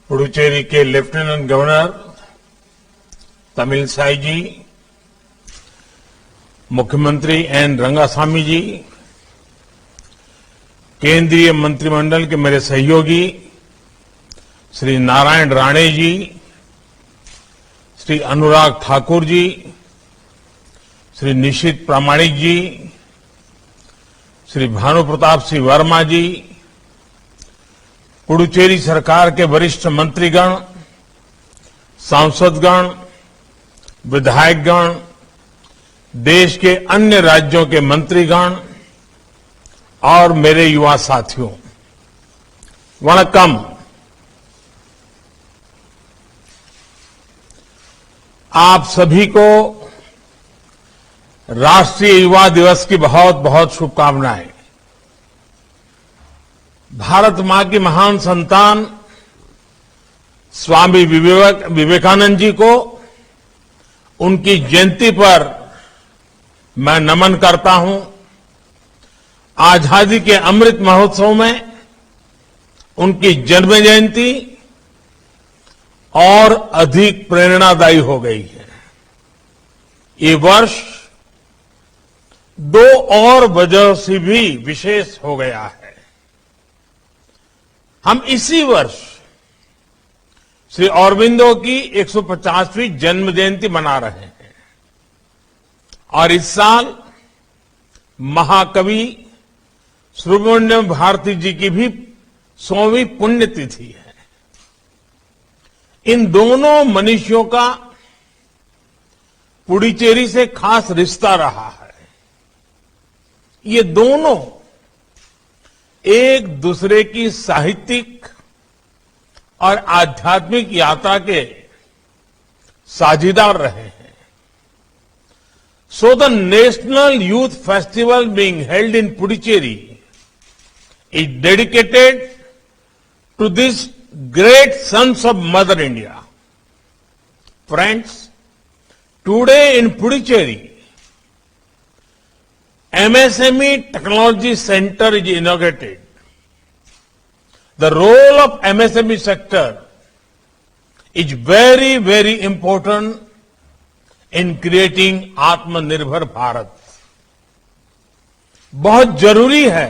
पुडुचेरी के lieutenant governor Tamilisai जी, मुख्यमंत्री N Rangasamy जी, केंद्रीय मंत्रिमंडल के मेरे सहयोगी श्री नारायण राणे जी, श्री अनुराग ठाकुर जी, श्री निशित प्रामाणिक जी, श्री भानु प्रताप सिंह वर्मा जी, पुडुचेरी सरकार के वरिष्ठ मंत्रीगण, सांसदगण, विधायकगण, देश के अन्य राज्यों के मंत्रीगण और मेरे युवा साथियों, वणक्कम। आप सभी को राष्ट्रीय युवा दिवस की बहुत बहुत शुभकामनाएं। भारत मां की महान संतान स्वामी विवेकानंद जी को उनकी जयंती पर मैं नमन करता हूं। आजादी के अमृत महोत्सव में उनकी जन्म जयंती और अधिक प्रेरणादायी हो गई है। ये वर्ष दो और वजह से भी विशेष हो गया है। हम इसी वर्ष श्री अरबिंदो की 150वीं जन्म जयंती मना रहे हैं और इस साल महाकवि सुब्रमण्यम भारती जी की भी 100वीं पुण्यतिथि है। इन दोनों मनीषियों का पुडुचेरी से खास रिश्ता रहा है। ये दोनों एक दूसरे की साहित्यिक और आध्यात्मिक यात्रा के साझीदार रहे हैं। So the national youth festival being held in Puducherry is dedicated to these great sons of Mother India. Friends, today in Puducherry, MSME Technology Center is inaugurated. The role of MSME sector is very, very important in creating आत्मनिर्भर भारत। बहुत जरूरी है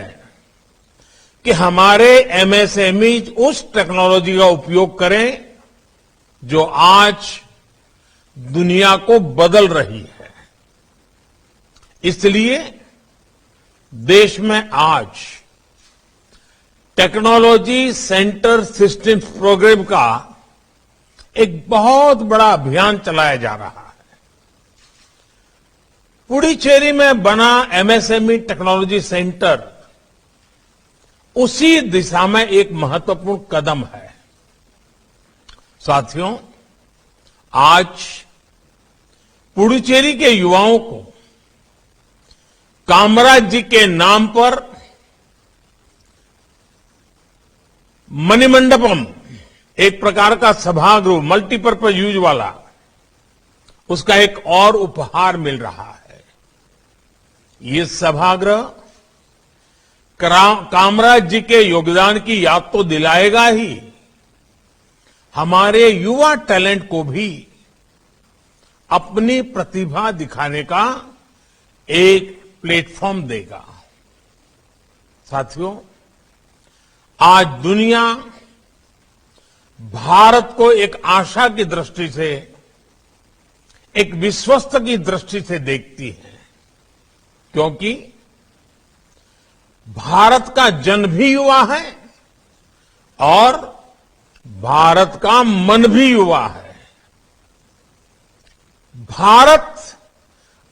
कि हमारे MSME उस technology का उपयोग करें जो आज दुनिया को बदल रही है। इसलिए देश में आज टेक्नोलॉजी सेंटर सिस्टम्स प्रोग्राम का एक बहुत बड़ा अभियान चलाया जा रहा है। पुडुचेरी में बना एमएसएमई टेक्नोलॉजी सेंटर उसी दिशा में एक महत्वपूर्ण कदम है। साथियों, आज पुडुचेरी के युवाओं को कामराज जी के नाम पर मणिमंडपम, एक प्रकार का सभागृह, मल्टीपर्पज यूज वाला, उसका एक और उपहार मिल रहा है। ये सभागृह कामराज जी के योगदान की याद तो दिलाएगा ही, हमारे युवा टैलेंट को भी अपनी प्रतिभा दिखाने का एक प्लेटफॉर्म देगा। साथियों, आज दुनिया भारत को एक आशा की दृष्टि से, एक विश्वस्त की दृष्टि से देखती है, क्योंकि भारत का जन भी युवा है और भारत का मन भी युवा है। भारत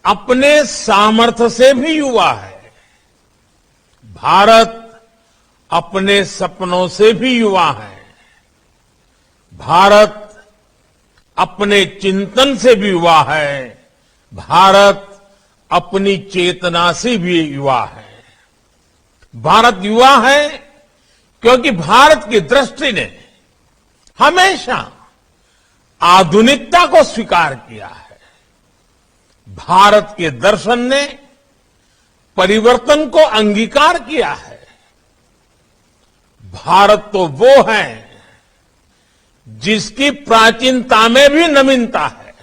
अपने सामर्थ्य से भी युवा है। भारत अपने सपनों से भी युवा है। भारत अपने चिंतन से भी युवा है। भारत अपनी चेतना से भी युवा है। भारत युवा है क्योंकि भारत की दृष्टि ने हमेशा आधुनिकता को स्वीकार किया है। भारत के दर्शन ने परिवर्तन को अंगीकार किया है। भारत तो वो है जिसकी प्राचीनता में भी नवीनता है।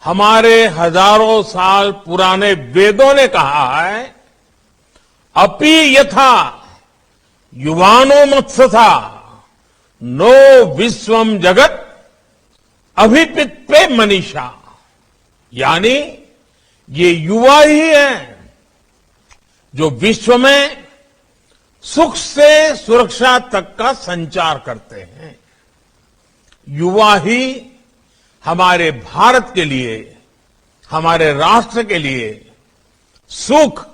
हमारे हजारों साल पुराने वेदों ने कहा है, अपि यथा युवानो मत्सथा नो विश्वम जगत अभिपित पे मनीषा। यानी ये युवा ही है जो विश्व में सुख से सुरक्षा तक का संचार करते हैं। युवा ही हमारे भारत के लिए, हमारे राष्ट्र के लिए सुख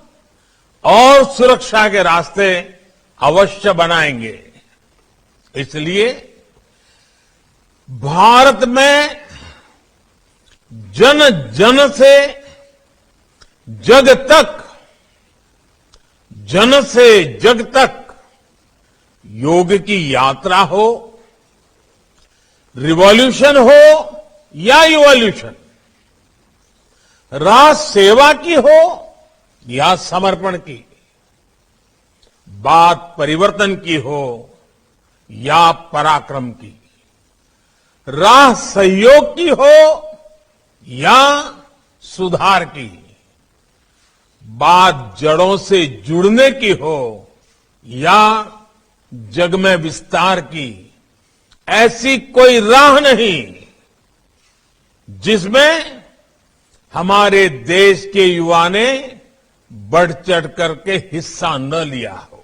और सुरक्षा के रास्ते अवश्य बनाएंगे। इसलिए भारत में जन जन से जग तक, जन से जग तक योग की यात्रा हो, रिवॉल्यूशन हो या इवोल्यूशन, राष्ट्र सेवा की हो या समर्पण की, बात परिवर्तन की हो या पराक्रम की, राह सहयोग की हो या सुधार की, बात जड़ों से जुड़ने की हो या जग में विस्तार की, ऐसी कोई राह नहीं जिसमें हमारे देश के युवा ने बढ़ चढ़ करके हिस्सा न लिया हो।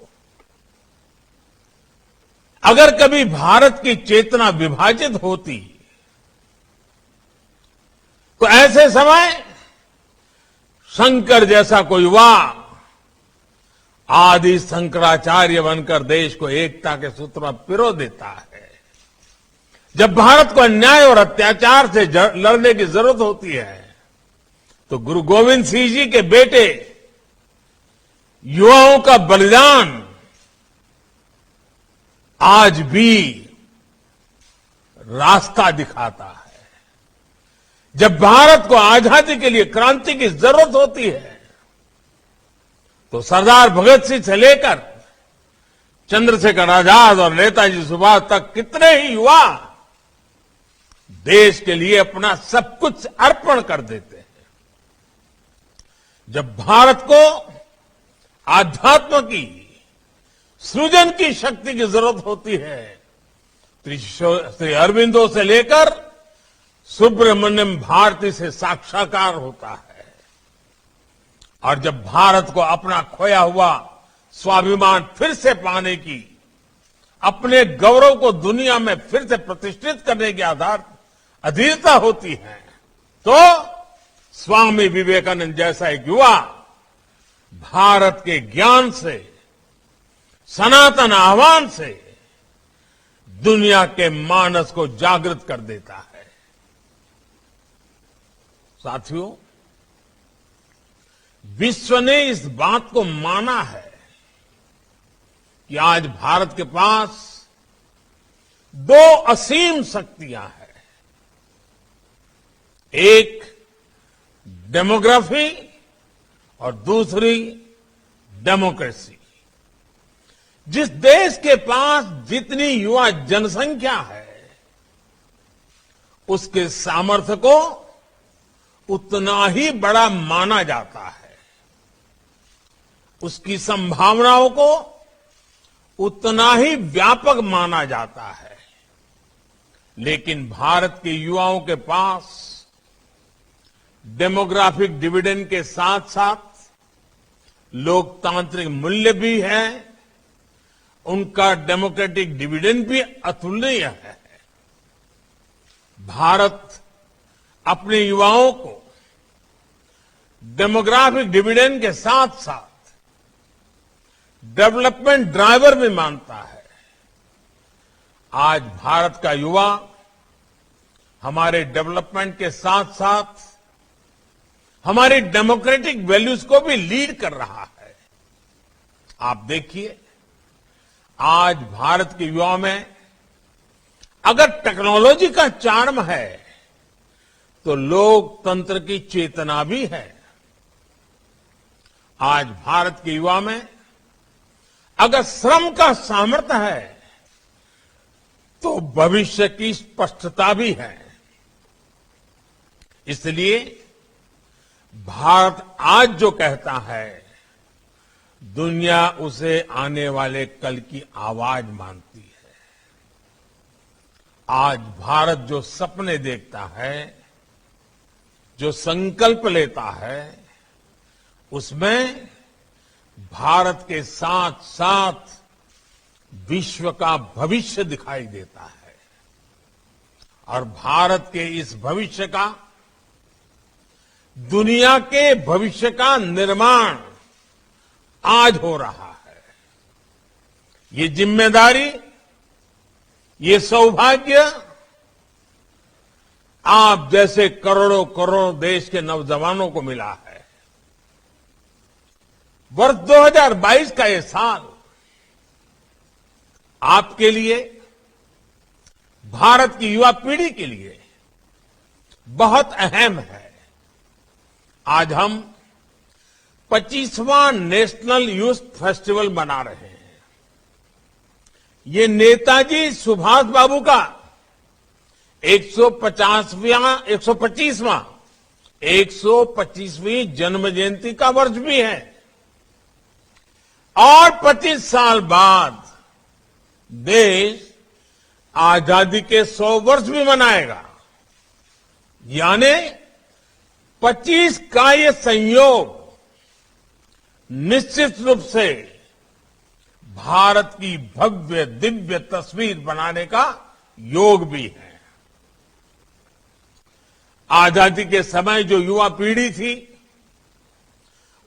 अगर कभी भारत की चेतना विभाजित होती तो ऐसे समय शंकर जैसा कोई युवा आदि शंकराचार्य बनकर देश को एकता के सूत्र में पिरो देता है। जब भारत को अन्याय और अत्याचार से लड़ने की जरूरत होती है तो गुरु गोविंद सिंह जी के बेटे युवाओं का बलिदान आज भी रास्ता दिखाता है। जब भारत को आजादी के लिए क्रांति की जरूरत होती है तो सरदार भगत सिंह से लेकर चंद्रशेखर आजाद और नेताजी सुभाष तक कितने ही युवा देश के लिए अपना सब कुछ अर्पण कर देते हैं। जब भारत को आध्यात्म की, सृजन की शक्ति की जरूरत होती है तो श्री अरविंदो से लेकर सुब्रमण्यम भारती से साक्षात्कार होता है। और जब भारत को अपना खोया हुआ स्वाभिमान फिर से पाने की, अपने गौरव को दुनिया में फिर से प्रतिष्ठित करने के आधार अधीरता होती है तो स्वामी विवेकानंद जैसा एक युवा भारत के ज्ञान से, सनातन आह्वान से दुनिया के मानस को जागृत कर देता है। साथियों, विश्व ने इस बात को माना है कि आज भारत के पास दो असीम शक्तियां हैं। एक डेमोग्राफी और दूसरी डेमोक्रेसी। जिस देश के पास जितनी युवा जनसंख्या है उसके सामर्थ्य को उतना ही बड़ा माना जाता है, उसकी संभावनाओं को उतना ही व्यापक माना जाता है। लेकिन भारत के युवाओं के पास डेमोग्राफिक डिविडेंड के साथ साथ लोकतांत्रिक मूल्य भी है, उनका डेमोक्रेटिक डिविडेंड भी अतुलनीय है। भारत अपने युवाओं को डेमोग्राफिक डिविडेंड के साथ साथ डेवलपमेंट ड्राइवर भी मानता है। आज भारत का युवा हमारे डेवलपमेंट के साथ साथ हमारी डेमोक्रेटिक वैल्यूज को भी लीड कर रहा है। आप देखिए, आज भारत के युवाओं में अगर टेक्नोलॉजी का चार्म है तो लोकतंत्र की चेतना भी है। आज भारत के युवा में अगर श्रम का सामर्थ्य है तो भविष्य की स्पष्टता भी है। इसलिए भारत आज जो कहता है, दुनिया उसे आने वाले कल की आवाज मानती है। आज भारत जो सपने देखता है, जो संकल्प लेता है, उसमें भारत के साथ साथ विश्व का भविष्य दिखाई देता है। और भारत के इस भविष्य का, दुनिया के भविष्य का निर्माण आज हो रहा है। ये जिम्मेदारी, ये सौभाग्य आप जैसे करोड़ों करोड़ों देश के नौजवानों को मिला है। वर्ष 2022 का ये साल आपके लिए, भारत की युवा पीढ़ी के लिए बहुत अहम है। आज हम 25वां नेशनल यूथ फेस्टिवल मना रहे हैं। ये नेताजी सुभाष बाबू का 125वीं जन्म जयंती का वर्ष भी है। और 25 साल बाद देश आजादी के 100 वर्ष भी मनाएगा। यानी 25 का ये संयोग निश्चित रूप से भारत की भव्य दिव्य तस्वीर बनाने का योग भी है। आजादी के समय जो युवा पीढ़ी थी,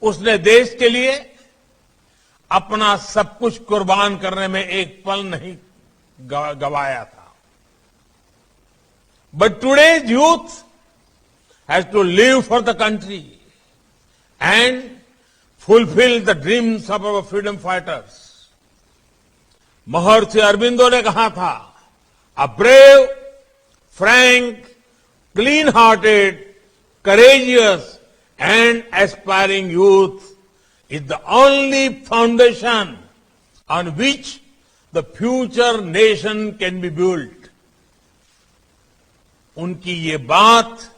उसने देश के लिए अपना सब कुछ कुर्बान करने में एक पल नहीं गवाया था। But today's youth has to live for the country and fulfil the dreams of our freedom fighters. Maharshi Aurobindo ने कहा था, a brave, frank, clean hearted, courageous and aspiring youth is the only foundation on which the future nation can be built. उनकी ये बात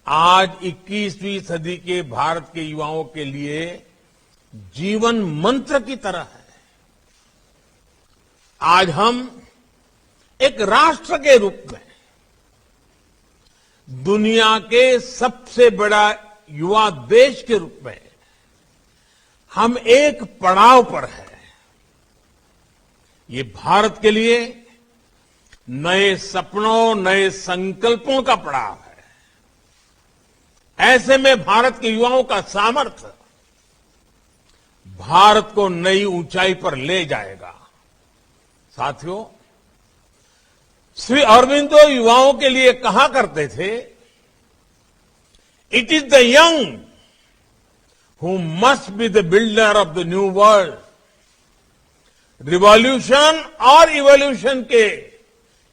आज 21वीं सदी के भारत के युवाओं के लिए जीवन मंत्र की तरह है। आज हम एक राष्ट्र के रूप में दुनिया के सबसे बड़ा युवा देश के रूप में हम एक पड़ाव पर हैं। ये भारत के लिए नए सपनों, नए संकल्पों का पड़ाव है। ऐसे में भारत के युवाओं का सामर्थ्य भारत को नई ऊंचाई पर ले जाएगा। साथियों, श्री अरबिंदो युवाओं के लिए कहा करते थे, it is the young who must be the builder of the new world. Revolution और इवोल्यूशन के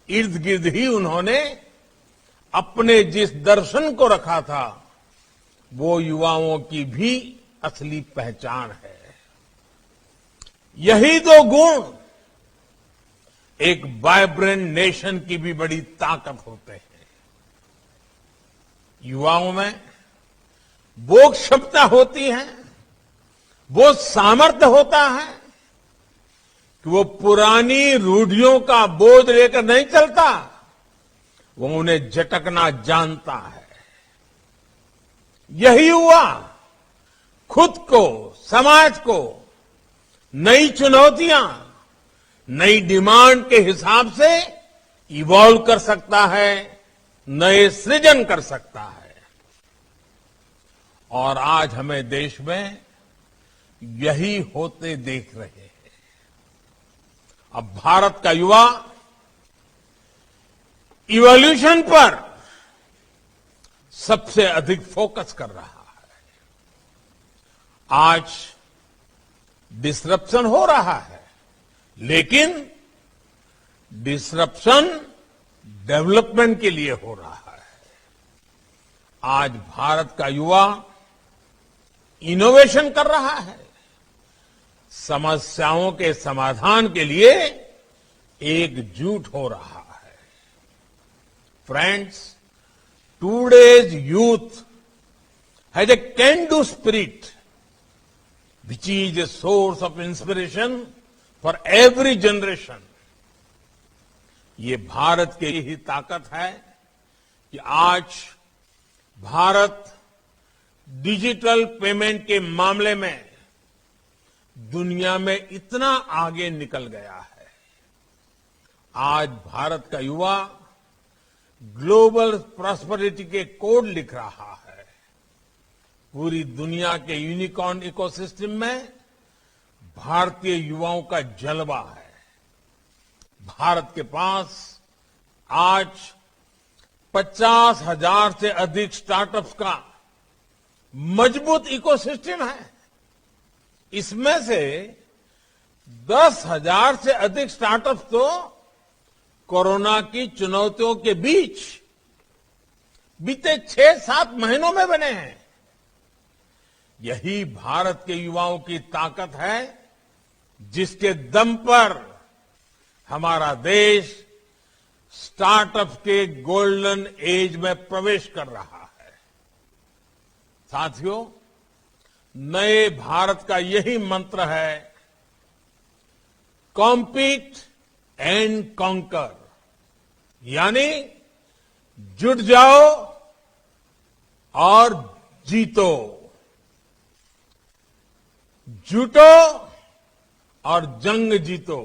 इर्द गिर्द ही उन्होंने अपने जिस दर्शन को रखा था, वो युवाओं की भी असली पहचान है। यही दो गुण एक वाइब्रेंट नेशन की भी बड़ी ताकत होते हैं। युवाओं में वो क्षमता होती है, वो सामर्थ्य होता है कि वो पुरानी रूढ़ियों का बोझ लेकर नहीं चलता, वो उन्हें झटकना जानता है। यही हुआ खुद को, समाज को नई चुनौतियां, नई डिमांड के हिसाब से इवॉल्व कर सकता है, नए सृजन कर सकता है। और आज हमें देश में यही होते देख रहे हैं। अब भारत का युवा इवोल्यूशन पर सबसे अधिक फोकस कर रहा है। आज डिसरप्शन हो रहा है, लेकिन डिसरप्शन डेवलपमेंट के लिए हो रहा है। आज भारत का युवा इनोवेशन कर रहा है, समस्याओं के समाधान के लिए एकजुट हो रहा है। Friends, today's youth has a can-do spirit, which is a source of inspiration for every generation. ये भारत की ही ताकत है कि आज भारत डिजिटल पेमेंट के मामले में दुनिया में इतना आगे निकल गया है। आज भारत का युवा ग्लोबल प्रॉस्पेरिटी के कोड लिख रहा है। पूरी दुनिया के यूनिकॉर्न इकोसिस्टम में भारतीय युवाओं का जलवा है। भारत के पास आज 50,000 से अधिक स्टार्टअप्स का मजबूत इकोसिस्टम है। इसमें से 10,000 से अधिक स्टार्टअप्स तो कोरोना की चुनौतियों के बीच बीते 6-7 महीनों में बने हैं। यही भारत के युवाओं की ताकत है, जिसके दम पर हमारा देश स्टार्टअप के गोल्डन एज में प्रवेश कर रहा है। साथियों, नए भारत का यही मंत्र है, कॉम्पीट एंड कॉन्कर, यानी जुट जाओ और जीतो, जुटो और जंग जीतो।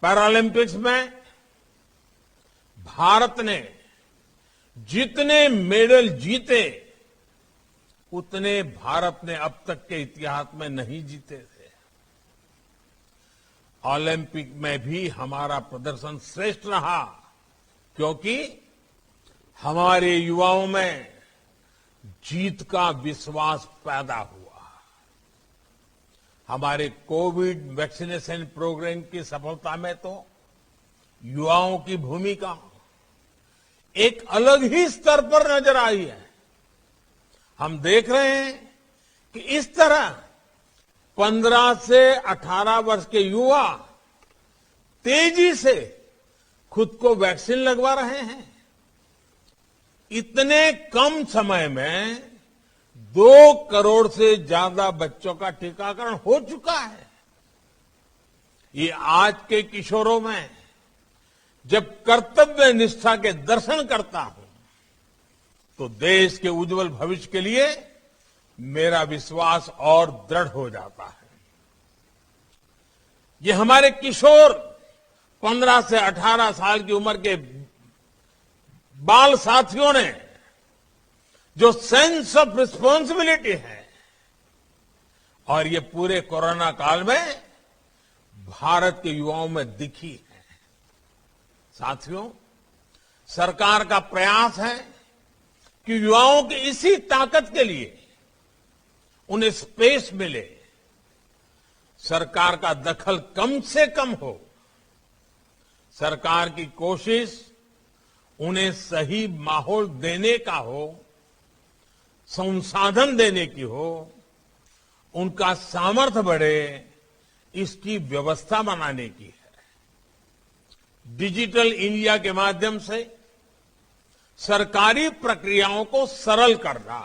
पैरालंपिक्स में भारत ने जितने मेडल जीते उतने भारत ने अब तक के इतिहास में नहीं जीते थे। ओलंपिक में भी हमारा प्रदर्शन श्रेष्ठ रहा, क्योंकि हमारे युवाओं में जीत का विश्वास पैदा हुआ। हमारे कोविड वैक्सीनेशन प्रोग्राम की सफलता में तो युवाओं की भूमिका एक अलग ही स्तर पर नजर आई है। हम देख रहे हैं कि इस तरह 15 से 18 वर्ष के युवा तेजी से खुद को वैक्सीन लगवा रहे हैं। इतने कम समय में 2 करोड़ से ज्यादा बच्चों का टीकाकरण हो चुका है। ये आज के किशोरों में जब कर्तव्य निष्ठा के दर्शन करता हूं तो देश के उज्जवल भविष्य के लिए मेरा विश्वास और दृढ़ हो जाता है। ये हमारे किशोर 15 से 18 साल की उम्र के बाल साथियों ने जो सेंस ऑफ रिस्पॉन्सिबिलिटी है, और ये पूरे कोरोना काल में भारत के युवाओं में दिखी है। साथियों, सरकार का प्रयास है कि युवाओं की इसी ताकत के लिए उन्हें स्पेस मिले, सरकार का दखल कम से कम हो। सरकार की कोशिश उन्हें सही माहौल देने का हो, संसाधन देने की हो, उनका सामर्थ्य बढ़े, इसकी व्यवस्था बनाने की है। डिजिटल इंडिया के माध्यम से सरकारी प्रक्रियाओं को सरल करना,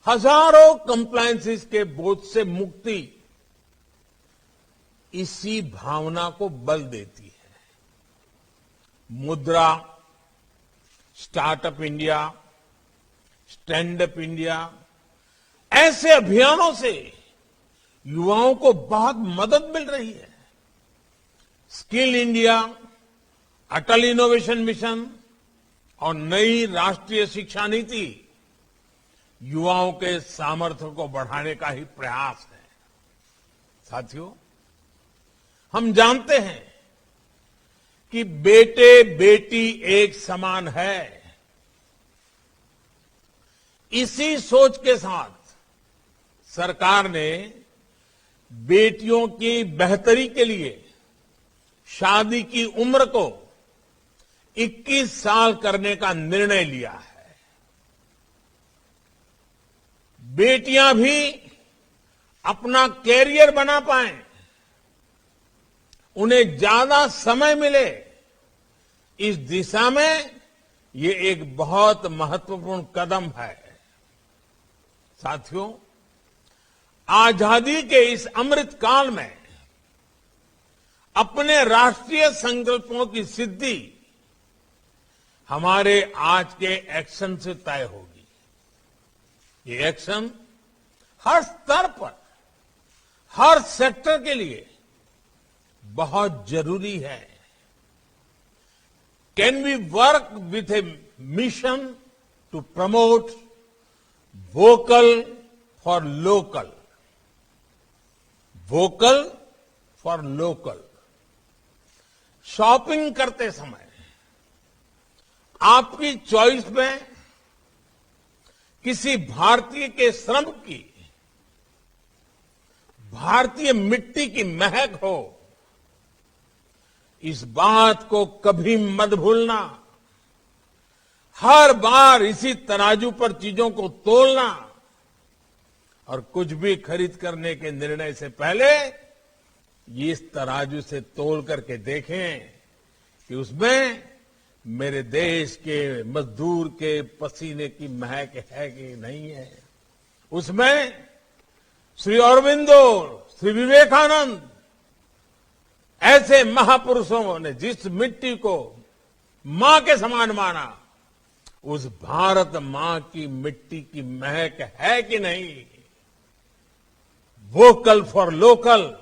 हजारों कंप्लायंसेस के बोझ से मुक्ति, इसी भावना को बल देती है। मुद्रा, startup India, stand up India, ऐसे अभियानों से युवाओं को बहुत मदद मिल रही है। स्किल इंडिया, अटल इनोवेशन मिशन और नई राष्ट्रीय शिक्षा नीति युवाओं के सामर्थ्य को बढ़ाने का ही प्रयास है। साथियों, हम जानते हैं कि बेटे बेटी एक समान है। इसी सोच के साथ सरकार ने बेटियों की बेहतरी के लिए शादी की उम्र को 21 साल करने का निर्णय लिया है। बेटियां भी अपना कैरियर बना पाएं, उन्हें ज्यादा समय मिले, इस दिशा में ये एक बहुत महत्वपूर्ण कदम है। साथियों, आजादी के इस अमृत काल में अपने राष्ट्रीय संकल्पों की सिद्धि हमारे आज के एक्शन से तय होगी। ये एक्शन हर स्तर पर, हर सेक्टर के लिए बहुत जरूरी है। Can we work with a mission to promote vocal for local? Vocal for local. Shopping करते समय आपकी चॉइस में किसी भारतीय के श्रम की, भारतीय मिट्टी की महक हो, इस बात को कभी मत भूलना। हर बार इसी तराजू पर चीजों को तोलना और कुछ भी खरीद करने के निर्णय से पहले इस तराजू से तोल करके देखें कि उसमें मेरे देश के मजदूर के पसीने की महक है कि नहीं है। उसमें श्री अरविंदो, श्री विवेकानंद ऐसे महापुरुषों ने जिस मिट्टी को मां के समान माना, उस भारत मां की मिट्टी की महक है कि नहीं? वोकल फॉर लोकल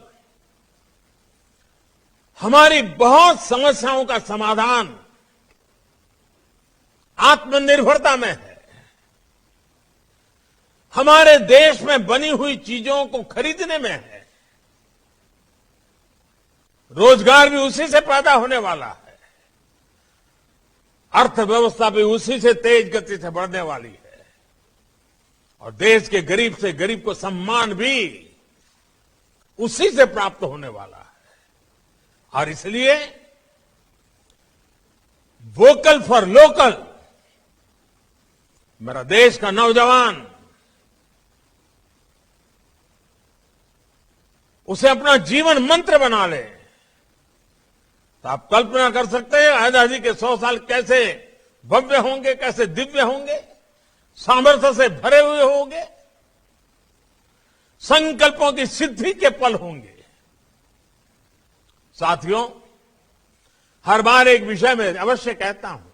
हमारी बहुत समस्याओं का समाधान आत्मनिर्भरता में है। हमारे देश में बनी हुई चीजों को खरीदने में है। रोजगार भी उसी से पैदा होने वाला है। अर्थव्यवस्था भी उसी से तेज गति से बढ़ने वाली है। और देश के गरीब से गरीब को सम्मान भी उसी से प्राप्त होने वाला है। और इसलिए वोकल फॉर लोकल मेरा देश का नौजवान उसे अपना जीवन मंत्र बना ले, तो आप कल्पना कर सकते हैं आजादी के 100 साल कैसे भव्य होंगे, कैसे दिव्य होंगे, सामर्थ्य से भरे हुए होंगे, संकल्पों की सिद्धि के पल होंगे। साथियों, हर बार एक विषय में अवश्य कहता हूं,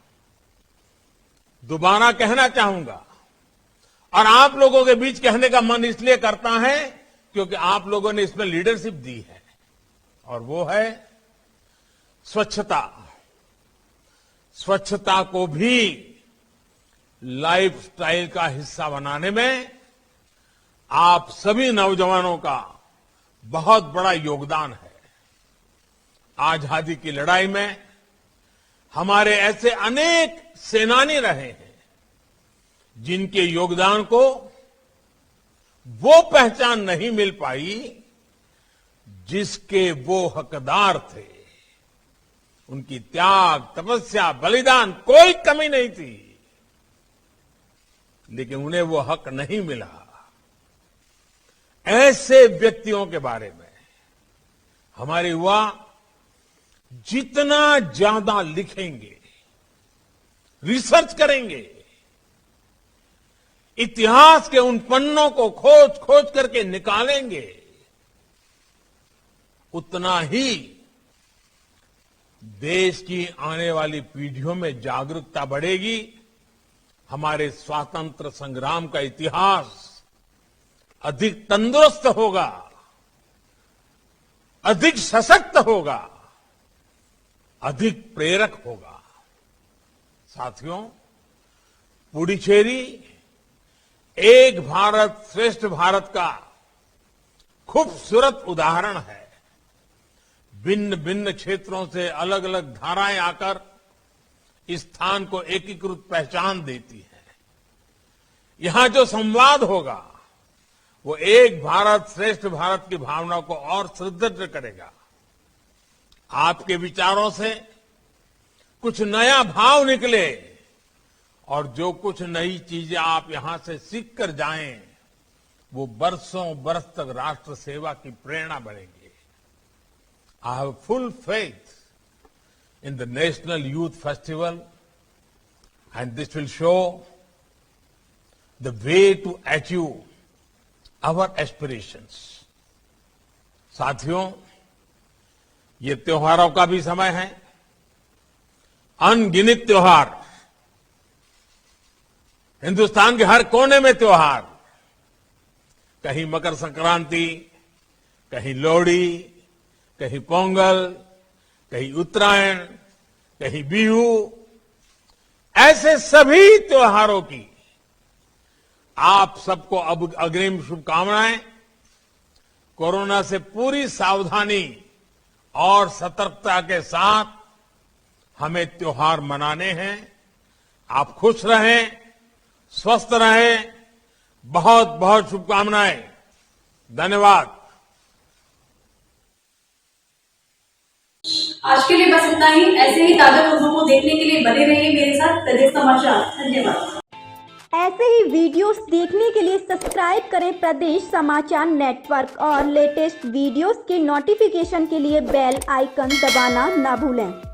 दोबारा कहना चाहूंगा, और आप लोगों के बीच कहने का मन इसलिए करता है क्योंकि आप लोगों ने इसमें लीडरशिप दी है, और वो है स्वच्छता। स्वच्छता को भी लाइफस्टाइल का हिस्सा बनाने में आप सभी नौजवानों का बहुत बड़ा योगदान है। आजादी की लड़ाई में हमारे ऐसे अनेक सेनानी रहे हैं जिनके योगदान को वो पहचान नहीं मिल पाई जिसके वो हकदार थे। उनकी त्याग, तपस्या, बलिदान कोई कमी नहीं थी, लेकिन उन्हें वो हक नहीं मिला। ऐसे व्यक्तियों के बारे में हमारे युवा जितना ज्यादा लिखेंगे, रिसर्च करेंगे, इतिहास के उन पन्नों को खोज खोज करके निकालेंगे, उतना ही देश की आने वाली पीढ़ियों में जागरूकता बढ़ेगी। हमारे स्वातंत्र्य संग्राम का इतिहास अधिक तंदुरुस्त होगा, अधिक सशक्त होगा, अधिक प्रेरक होगा। साथियों, पुडुचेरी एक भारत श्रेष्ठ भारत का खूबसूरत उदाहरण है। भिन्न भिन्न क्षेत्रों से अलग अलग धाराएं आकर इस स्थान को एकीकृत पहचान देती है। यहां जो संवाद होगा वो एक भारत श्रेष्ठ भारत की भावना को और सुदृढ़ करेगा। आपके विचारों से कुछ नया भाव निकले और जो कुछ नई चीजें आप यहां से सीख कर जाएं, वो बरसों बरस तक राष्ट्र सेवा की प्रेरणा बनेगी। I have full faith in the National Youth Festival, and this will show the way to achieve our aspirations. साथियों, ये त्योहारों का भी समय है। अनगिनत त्योहार, हिंदुस्तान के हर कोने में त्योहार, कहीं मकर संक्रांति, कहीं लोहड़ी, कहीं पोंगल, कहीं उत्तरायण, कहीं बिहू, ऐसे सभी त्योहारों की आप सबको अब अग्रिम शुभकामनाएं। कोरोना से पूरी सावधानी और सतर्कता के साथ हमें त्योहार मनाने हैं। आप खुश रहें, स्वस्थ रहें, बहुत बहुत शुभकामनाएं। धन्यवाद। आज के लिए बस इतना ही। ऐसे ही ताजा खबरों को देखने के लिए बने रहिए मेरे साथ प्रदेश समाचार। धन्यवाद। ऐसे ही वीडियोस देखने के लिए सब्सक्राइब करें प्रदेश समाचार नेटवर्क और लेटेस्ट वीडियोस के नोटिफिकेशन के लिए बेल आइकन दबाना ना भूलें।